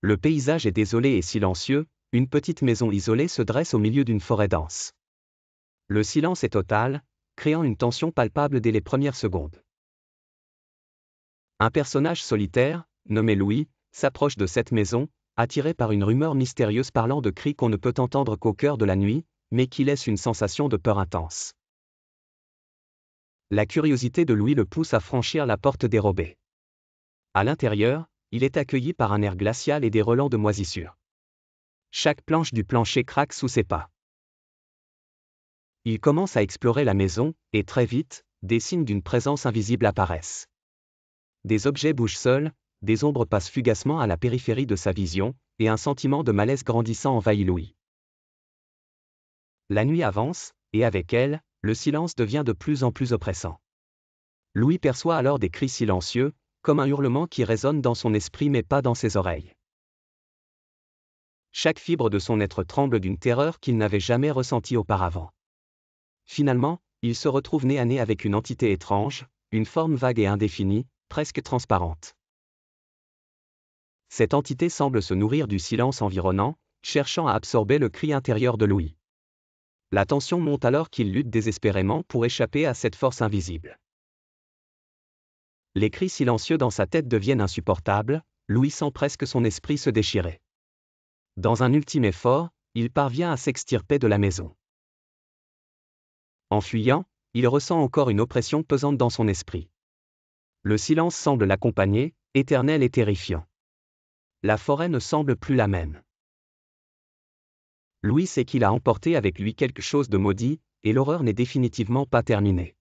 Le paysage est désolé et silencieux, une petite maison isolée se dresse au milieu d'une forêt dense. Le silence est total, créant une tension palpable dès les premières secondes. Un personnage solitaire, nommé Louis, s'approche de cette maison, attiré par une rumeur mystérieuse parlant de cris qu'on ne peut entendre qu'au cœur de la nuit, mais qui laisse une sensation de peur intense. La curiosité de Louis le pousse à franchir la porte dérobée. À l'intérieur, il est accueilli par un air glacial et des relents de moisissure. Chaque planche du plancher craque sous ses pas. Il commence à explorer la maison, et très vite, des signes d'une présence invisible apparaissent. Des objets bougent seuls, des ombres passent fugacement à la périphérie de sa vision, et un sentiment de malaise grandissant envahit Louis. La nuit avance, et avec elle, le silence devient de plus en plus oppressant. Louis perçoit alors des cris silencieux, comme un hurlement qui résonne dans son esprit mais pas dans ses oreilles. Chaque fibre de son être tremble d'une terreur qu'il n'avait jamais ressentie auparavant. Finalement, il se retrouve nez à nez avec une entité étrange, une forme vague et indéfinie, presque transparente. Cette entité semble se nourrir du silence environnant, cherchant à absorber le cri intérieur de Louis. La tension monte alors qu'il lutte désespérément pour échapper à cette force invisible. Les cris silencieux dans sa tête deviennent insupportables, Louis sent presque son esprit se déchirer. Dans un ultime effort, il parvient à s'extirper de la maison. En fuyant, il ressent encore une oppression pesante dans son esprit. Le silence semble l'accompagner, éternel et terrifiant. La forêt ne semble plus la même. Louis sait qu'il a emporté avec lui quelque chose de maudit, et l'horreur n'est définitivement pas terminée.